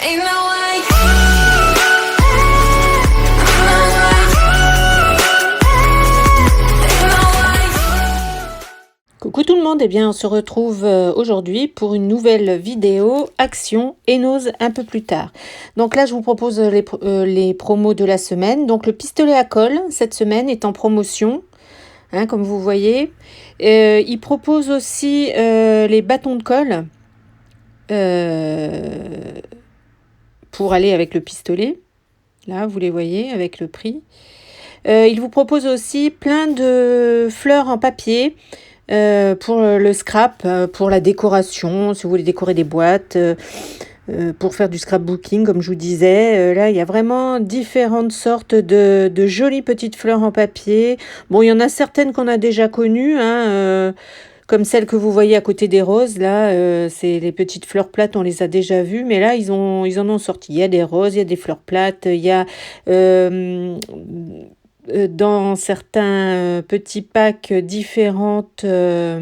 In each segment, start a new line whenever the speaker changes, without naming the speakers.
Ain't no way.
Coucou tout le monde, eh bien on se retrouve aujourd'hui pour une nouvelle vidéo action Enos un peu plus tard. Donc là je vous propose les promos de la semaine. Donc le pistolet à colle cette semaine est en promotion, hein, comme vous voyez. Il propose aussi les bâtons de colle pour aller avec le pistolet. Là vous les voyez avec le prix. Il vous propose aussi plein de fleurs en papier. Pour le scrap, pour la décoration, si vous voulez décorer des boîtes, pour faire du scrapbooking, comme je vous disais. Là, il y a vraiment différentes sortes de jolies petites fleurs en papier. Bon, il y en a certaines qu'on a déjà connues, hein, comme celle que vous voyez à côté des roses. Là, c'est les petites fleurs plates, on les a déjà vues, mais là, ils en ont sorti. Il y a des roses, il y a des fleurs plates, il y a... dans certains petits packs différentes, là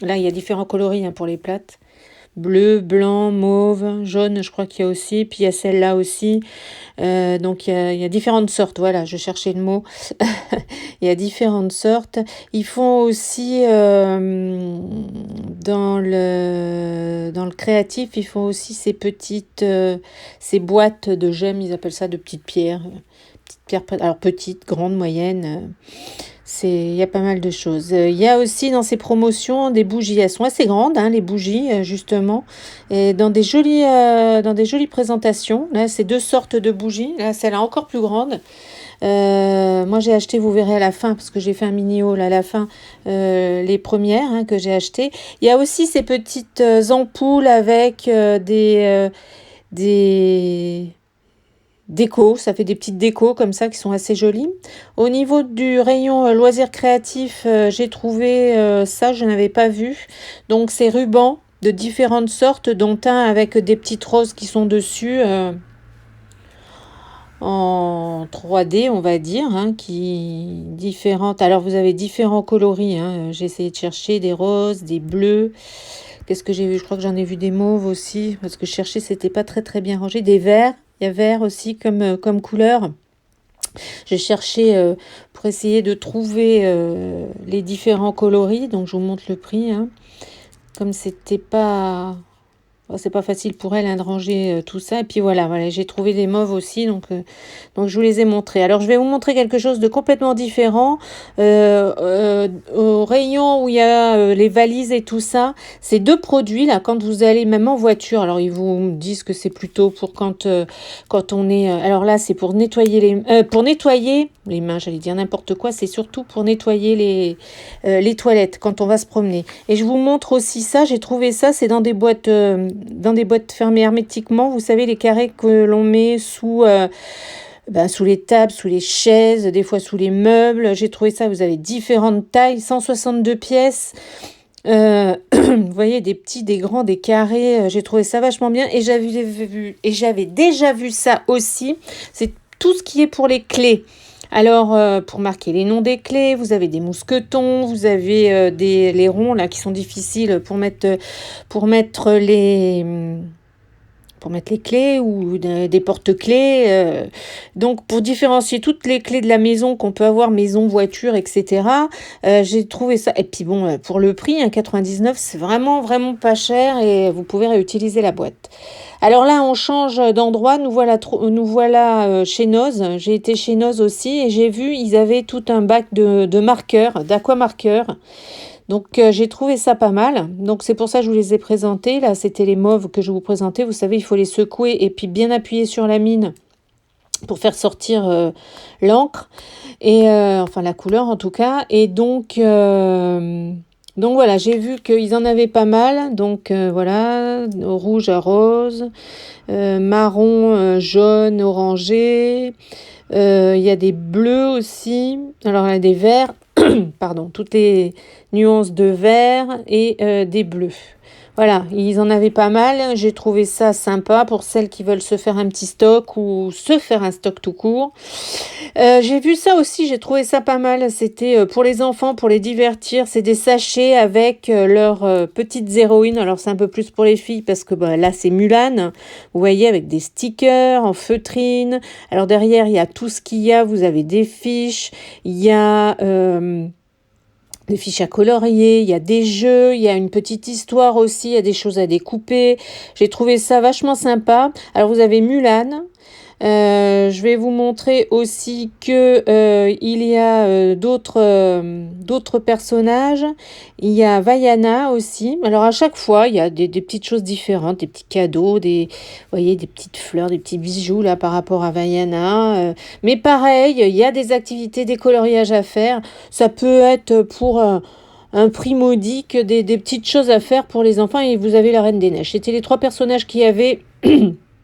il y a différents coloris, hein, pour les plates, bleu, blanc, mauve, jaune, je crois qu'il y a aussi, puis il y a celle-là aussi, donc il y a différentes sortes, voilà, je cherchais le mot. Il y a différentes sortes. Ils font aussi dans le créatif, ils font aussi ces petites ces boîtes de gemmes, ils appellent ça de petites pierres. Alors petites, grandes, moyennes, il y a pas mal de choses. Il y a aussi dans ces promotions des bougies. Elles sont assez grandes, hein, les bougies, justement, et dans des jolies présentations. Là, c'est 2 sortes de bougies. Là, celle-là encore plus grande. Moi, j'ai acheté, vous verrez à la fin, parce que j'ai fait un mini haul à la fin, les premières, hein, que j'ai achetées. Il y a aussi ces petites ampoules avec des déco, ça fait des petites décos comme ça qui sont assez jolies. Au niveau du rayon loisirs créatifs, j'ai trouvé ça, je n'avais pas vu. Donc ces rubans de différentes sortes, dont un avec des petites roses qui sont dessus, en 3D on va dire, hein, qui différentes. Alors vous avez différents coloris, hein. J'ai essayé de chercher des roses, des bleus. Qu'est-ce que j'ai vu? Je crois que j'en ai vu des mauves aussi, parce que je cherchais, c'était pas très bien rangé. Des verts. Il y a vert aussi comme couleur. J'ai cherché pour essayer de trouver les différents coloris. Donc, je vous montre le prix, hein. Comme c'était pas... c'est pas facile pour elle, hein, de ranger tout ça. Et puis voilà, j'ai trouvé des mauves aussi, donc je vous les ai montrés. Alors je vais vous montrer quelque chose de complètement différent. Au rayon où il y a les valises et tout ça, ces 2 produits là, quand vous allez même en voiture, alors ils vous disent que c'est plutôt pour quand on est... alors là, c'est pour nettoyer les mains, j'allais dire n'importe quoi, c'est surtout pour nettoyer les toilettes quand on va se promener. Et je vous montre aussi ça, j'ai trouvé ça, c'est dans des boîtes fermées hermétiquement, vous savez, les carrés que l'on met sous les tables, sous les chaises, des fois sous les meubles. J'ai trouvé ça, vous avez différentes tailles, 162 pièces. Vous voyez, des petits, des grands, des carrés. J'ai trouvé ça vachement bien et j'avais déjà vu ça aussi. C'est tout ce qui est pour les clés. Alors, pour marquer les noms des clés, vous avez des mousquetons, vous avez les ronds là qui sont difficiles pour mettre les clés ou des porte-clés. Donc, pour différencier toutes les clés de la maison qu'on peut avoir, maison, voiture, etc., j'ai trouvé ça. Et puis bon, pour le prix, 1,99 €, c'est vraiment pas cher et vous pouvez réutiliser la boîte. Alors là, on change d'endroit. Nous voilà chez Noz. J'ai été chez Noz aussi et j'ai vu, ils avaient tout un bac de marqueurs, d'aquamarqueurs. Donc, j'ai trouvé ça pas mal. Donc, c'est pour ça que je vous les ai présentés. Là, c'était les mauves que je vous présentais. Vous savez, il faut les secouer et puis bien appuyer sur la mine pour faire sortir l'encre. Et enfin, la couleur en tout cas. Et donc voilà, j'ai vu qu'ils en avaient pas mal. Donc, voilà, rouge à rose, marron, jaune, orangé. Il y a des bleus aussi. Alors, il y a des verts. Pardon, toutes les nuances de vert et des bleus. Voilà, ils en avaient pas mal. J'ai trouvé ça sympa pour celles qui veulent se faire un petit stock ou se faire un stock tout court. J'ai vu ça aussi, j'ai trouvé ça pas mal. C'était pour les enfants, pour les divertir. C'est des sachets avec leurs petites héroïnes. Alors c'est un peu plus pour les filles parce que bah, là c'est Mulan. Vous voyez, avec des stickers en feutrine. Alors derrière, il y a tout ce qu'il y a. Vous avez des fiches. Il y a des fiches à colorier, il y a des jeux, il y a une petite histoire aussi, il y a des choses à découper. J'ai trouvé ça vachement sympa. Alors vous avez Mulan. Je vais vous montrer aussi que il y a d'autres personnages. Il y a Vaiana aussi. Alors à chaque fois, il y a des petites choses différentes, des petits cadeaux, vous voyez, des petites fleurs, des petits bijoux là par rapport à Vaiana. Mais pareil, il y a des activités, des coloriages à faire. Ça peut être pour un prix modique, des petites choses à faire pour les enfants. Et vous avez la Reine des Neiges. C'était les trois personnages qui avaient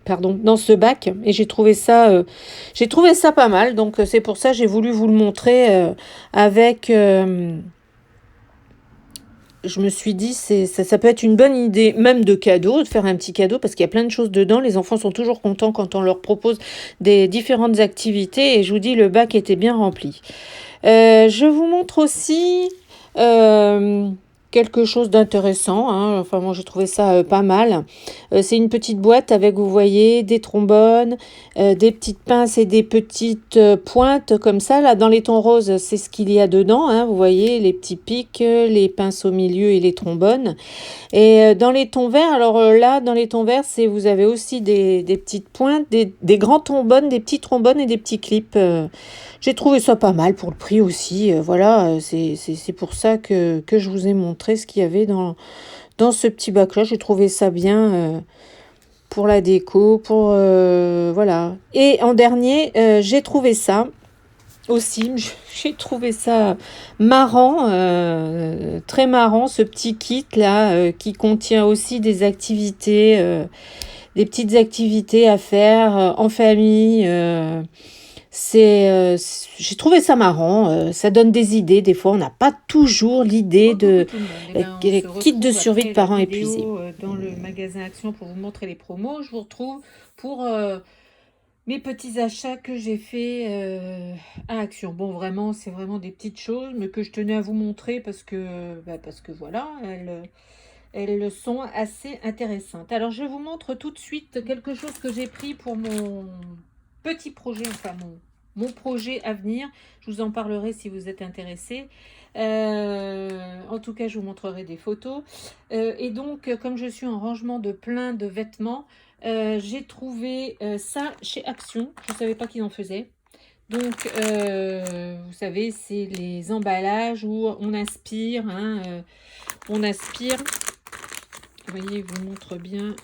pardon, dans ce bac et j'ai trouvé ça pas mal. Donc c'est pour ça que j'ai voulu vous le montrer avec. Je me suis dit ça peut être une bonne idée même de cadeau, de faire un petit cadeau parce qu'il y a plein de choses dedans. Les enfants sont toujours contents quand on leur propose des différentes activités et je vous dis le bac était bien rempli. Je vous montre aussi euh, quelque chose d'intéressant, hein. Enfin, moi, j'ai trouvé ça pas mal. C'est une petite boîte avec, vous voyez, des trombones, des petites pinces et des petites pointes comme ça. Là, dans les tons roses, c'est ce qu'il y a dedans, hein. Vous voyez, les petits pics, les pinces au milieu et les trombones. Et dans les tons verts, alors là, dans les tons verts, vous avez aussi des petites pointes, des grands trombones, des petits trombones et des petits clips. J'ai trouvé ça pas mal pour le prix aussi. Voilà, c'est pour ça que je vous ai montré ce qu'il y avait dans ce petit bac-là. J'ai trouvé ça bien pour la déco, voilà. Et en dernier, j'ai trouvé ça aussi. J'ai trouvé ça marrant, très marrant, ce petit kit là qui contient aussi des petites activités à faire en famille. J'ai trouvé ça marrant, ça donne des idées. Des fois, on n'a pas toujours l'idée de kit de survie de parents épuisés. Dans le magasin Action pour vous montrer les promos, je vous retrouve pour mes petits achats que j'ai fait à Action. Bon, vraiment, c'est vraiment des petites choses, mais que je tenais à vous montrer parce que voilà, elles sont assez intéressantes. Alors, je vous montre tout de suite quelque chose que j'ai pris pour mon petit projet, enfin mon projet à venir. Je vous en parlerai si vous êtes intéressés. En tout cas, je vous montrerai des photos. Et donc, comme je suis en rangement de plein de vêtements, j'ai trouvé ça chez Action. Je ne savais pas qu'ils en faisaient. Donc, vous savez, c'est les emballages où on aspire. Hein, on aspire. Vous voyez, je vous montre bien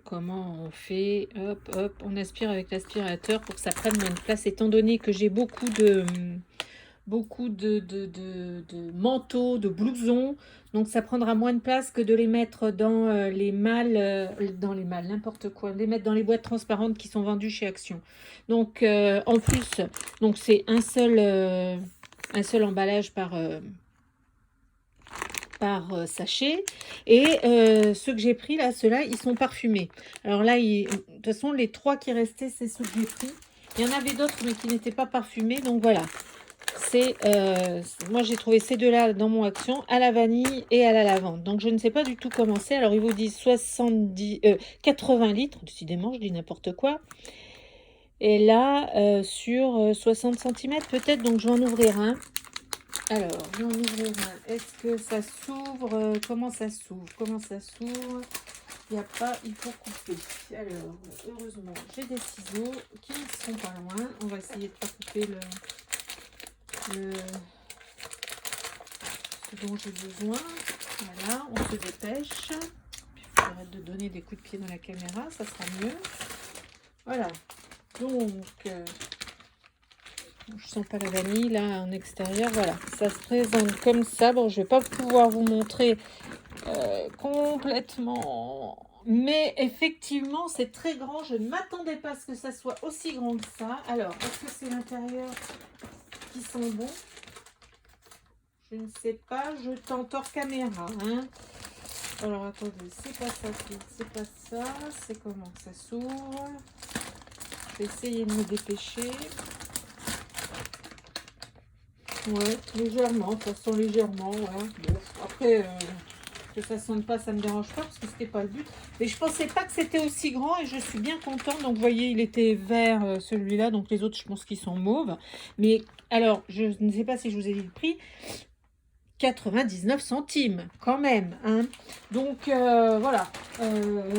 comment on fait. Hop, hop, on aspire avec l'aspirateur pour que ça prenne moins de place. Étant donné que j'ai beaucoup de manteaux, de blousons. Donc, ça prendra moins de place que de les mettre dans n'importe quoi. Les mettre dans les boîtes transparentes qui sont vendues chez Action. Donc, en plus, donc c'est un seul emballage par sachet. Et ceux que j'ai pris, là, ceux-là, ils sont parfumés. Alors là, de toute façon, les 3 qui restaient, c'est ceux que j'ai pris. Il y en avait d'autres, mais qui n'étaient pas parfumés. Donc, voilà. Moi j'ai trouvé ces deux-là dans mon Action, à la vanille et à la lavande. Donc je ne sais pas du tout comment c'est. Alors ils vous disent 80 litres, décidément je dis n'importe quoi. Et là sur 60 cm peut-être, donc je vais en ouvrir un. Alors je vais en ouvrir un. Est-ce que ça s'ouvre? Comment ça s'ouvre? Il n'y a pas, il faut couper. Alors heureusement j'ai des ciseaux qui ne sont pas loin. On va essayer de pas couper ce dont j'ai besoin. Voilà, on se dépêche. J'arrête de donner des coups de pied dans la caméra, ça sera mieux. Voilà, donc je sens pas la vanille là en extérieur. Voilà, ça se présente comme ça. Bon, je vais pas pouvoir vous montrer complètement, mais effectivement c'est très grand. Je ne m'attendais pas à ce que ça soit aussi grand que ça. Alors, est-ce que c'est l'intérieur qui sent bon? Je ne sais pas, je tente hors caméra. Hein. Alors attendez, c'est pas ça, c'est pas ça. C'est comment que ça s'ouvre? Je vais essayer de me dépêcher. Ouais, légèrement, de toute façon légèrement, ouais. Bon, après, que ça sonne pas, ça me dérange pas parce que c'était pas le but. Mais je pensais pas que c'était aussi grand et je suis bien contente. Donc vous voyez, il était vert celui-là, donc les autres je pense qu'ils sont mauves. Mais alors, je ne sais pas si je vous ai dit le prix. 99 centimes quand même, hein. Donc voilà, je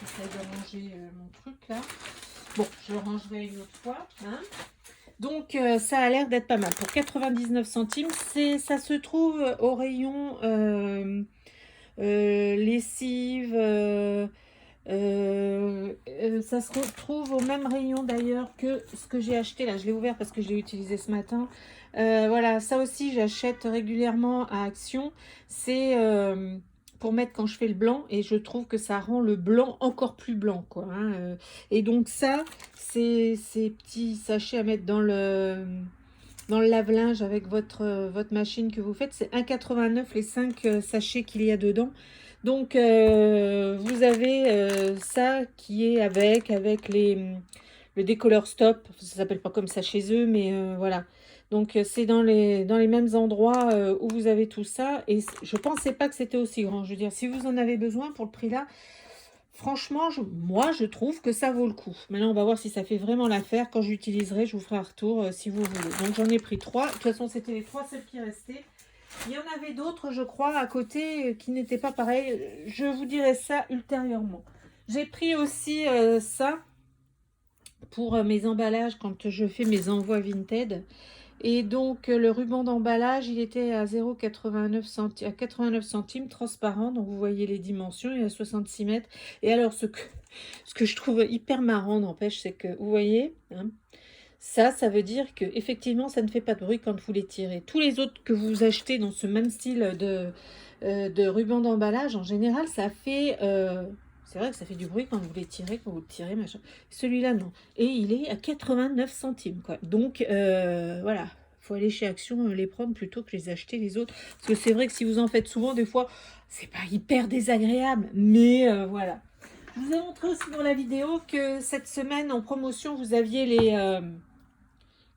j'essaie de ranger mon truc là. Bon, je le rangerai une autre fois, hein. Donc ça a l'air d'être pas mal. Pour 99 centimes, ça se trouve au rayon lessive. Ça se retrouve au même rayon d'ailleurs que ce que j'ai acheté là. Je l'ai ouvert parce que je l'ai utilisé ce matin. Voilà, ça aussi j'achète régulièrement à Action. C'est pour mettre quand je fais le blanc et je trouve que ça rend le blanc encore plus blanc, quoi, hein. Et donc ça, ces petits sachets à mettre dans le lave-linge avec votre machine que vous faites, c'est 1,89 les 5 sachets qu'il y a dedans. Donc vous avez ça qui est avec le décolleur stop, ça s'appelle pas comme ça chez eux, mais voilà. Donc c'est dans les mêmes endroits où vous avez tout ça. Et je pensais pas que c'était aussi grand. Je veux dire, si vous en avez besoin pour le prix là, franchement, moi, je trouve que ça vaut le coup. Maintenant, on va voir si ça fait vraiment l'affaire. Quand j'utiliserai, je vous ferai un retour si vous voulez. Donc, j'en ai pris 3. De toute façon, c'était les 3 celles qui restaient. Il y en avait d'autres, je crois, à côté qui n'étaient pas pareilles. Je vous dirai ça ultérieurement. J'ai pris aussi ça pour mes emballages quand je fais mes envois Vinted. Et donc, le ruban d'emballage, il était à 0,89 centimes, à 89 centimes, transparent. Donc, vous voyez les dimensions, il est à 66 mètres. Et alors, ce que je trouve hyper marrant, n'empêche, c'est que, vous voyez, hein, ça veut dire que effectivement, ça ne fait pas de bruit quand vous les tirez. Tous les autres que vous achetez dans ce même style de ruban d'emballage, en général, ça fait... c'est vrai que ça fait du bruit quand vous les tirez, quand vous le tirez, machin. Celui-là, non. Et il est à 89 centimes, quoi. Donc, voilà. Faut aller chez Action les prendre plutôt que les acheter les autres. Parce que c'est vrai que si vous en faites souvent, des fois, c'est pas hyper désagréable. Mais voilà. Je vous ai montré aussi dans la vidéo que cette semaine, en promotion, vous aviez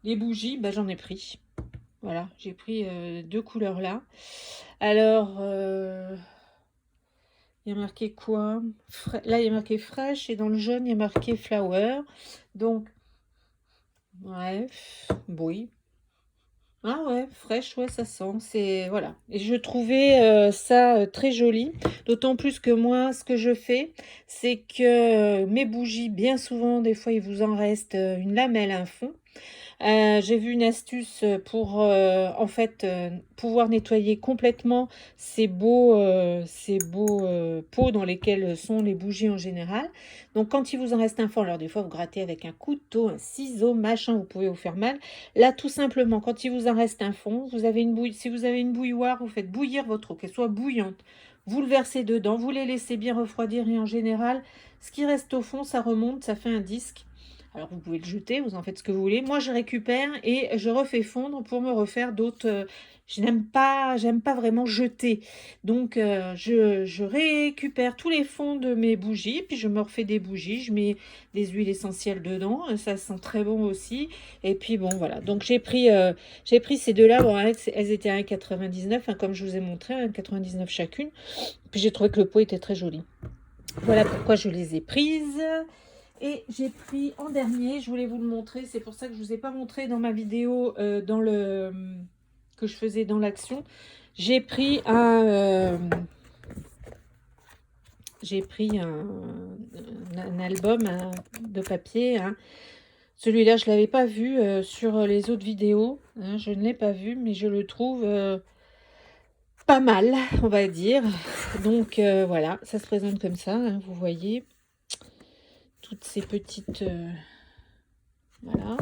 les bougies. Bah, j'en ai pris. Voilà, j'ai pris deux couleurs là. Alors... il y a marqué quoi? Là, il y a marqué fraîche et dans le jaune, il y a marqué flower. Donc, ouais, oui. Ah ouais, fraîche, ouais, ça sent. C'est voilà. Et je trouvais ça très joli. D'autant plus que moi, ce que je fais, c'est que mes bougies, bien souvent, des fois, il vous en reste une lamelle, un fond. J'ai vu une astuce pour en fait pouvoir nettoyer complètement ces beaux pots dans lesquels sont les bougies en général. Donc quand il vous en reste un fond, alors des fois vous grattez avec un couteau, un ciseau, machin, vous pouvez vous faire mal. Là tout simplement, quand il vous en reste un fond, vous avez si vous avez une bouilloire, vous faites bouillir votre eau, qu'elle soit bouillante. Vous le versez dedans, vous les laissez bien refroidir et en général, ce qui reste au fond, ça remonte, ça fait un disque. Alors vous pouvez le jeter, vous en faites ce que vous voulez. Moi je récupère et je refais fondre pour me refaire d'autres. J'aime pas vraiment jeter. Donc je récupère tous les fonds de mes bougies, puis je me refais des bougies, je mets des huiles essentielles dedans, ça sent très bon aussi. Et puis bon voilà. Donc j'ai pris ces deux-là, bon, elles étaient à 1,99 hein, comme je vous ai montré, 1,99 chacune. Puis j'ai trouvé que le pot était très joli. Voilà pourquoi je les ai prises. Et j'ai pris en dernier, je voulais vous le montrer, c'est pour ça que je ne vous ai pas montré dans ma vidéo que je faisais dans l'action. J'ai pris un album de papier, hein. Celui-là, je ne l'avais pas vu sur les autres vidéos, hein, je ne l'ai pas vu, mais je le trouve pas mal, on va dire. Donc voilà, ça se présente comme ça, hein, vous voyez. Toutes ces petites... voilà.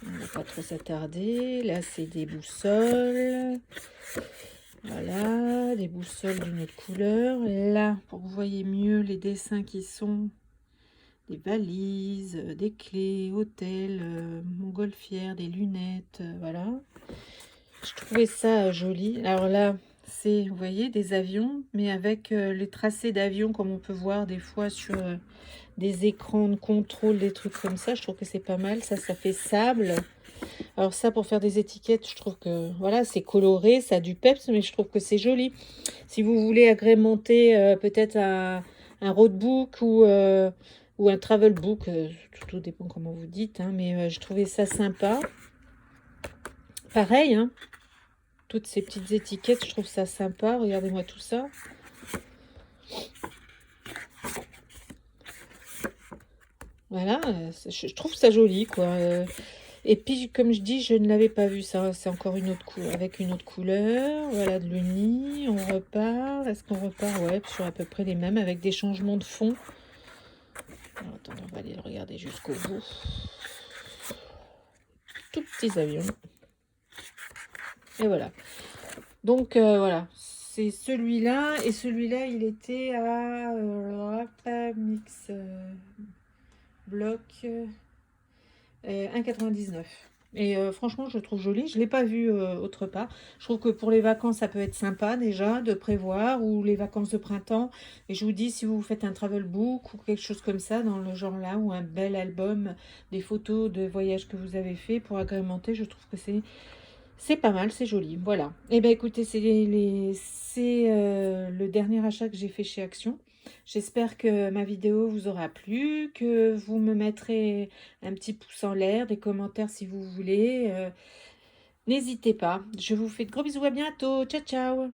On ne va pas trop s'attarder. Là, c'est des boussoles. Voilà, des boussoles d'une autre couleur. Là, pour que vous voyez mieux les dessins qui sont... des valises, des clés, hôtel, montgolfière, des lunettes, voilà. Je trouvais ça joli. Alors là, c'est, vous voyez, des avions, mais avec les tracés d'avions, comme on peut voir des fois sur des écrans de contrôle, des trucs comme ça. Je trouve que c'est pas mal. Ça fait sable. Alors ça, pour faire des étiquettes, je trouve que, voilà, c'est coloré, ça a du peps, mais je trouve que c'est joli. Si vous voulez agrémenter peut-être un roadbook ou un travel book, tout dépend comment vous dites, hein, mais je trouvais ça sympa. Pareil, hein, toutes ces petites étiquettes, je trouve ça sympa. Regardez-moi tout ça. Voilà, je trouve ça joli, quoi. Et puis, comme je dis, je ne l'avais pas vu, ça. C'est encore une autre couleur, avec une autre couleur. Voilà, de l'uni. On repart. Est-ce qu'on repart? Ouais, sur à peu près les mêmes, avec des changements de fond. Alors, attendez, on va aller le regarder jusqu'au bout. Tout petits avions. Et voilà. Donc, voilà. C'est celui-là. Et celui-là, il était à mix bloc 1,99. Et franchement, je le trouve joli. Je ne l'ai pas vu autre part. Je trouve que pour les vacances, ça peut être sympa déjà de prévoir, ou les vacances de printemps. Et je vous dis, si vous faites un travel book ou quelque chose comme ça, dans le genre là, ou un bel album, des photos de voyages que vous avez fait pour agrémenter, je trouve que c'est pas mal, c'est joli. Voilà. Et bien écoutez, c'est le dernier achat que j'ai fait chez Action. J'espère que ma vidéo vous aura plu, que vous me mettrez un petit pouce en l'air, des commentaires si vous voulez. N'hésitez pas. Je vous fais de gros bisous, à bientôt. Ciao, ciao.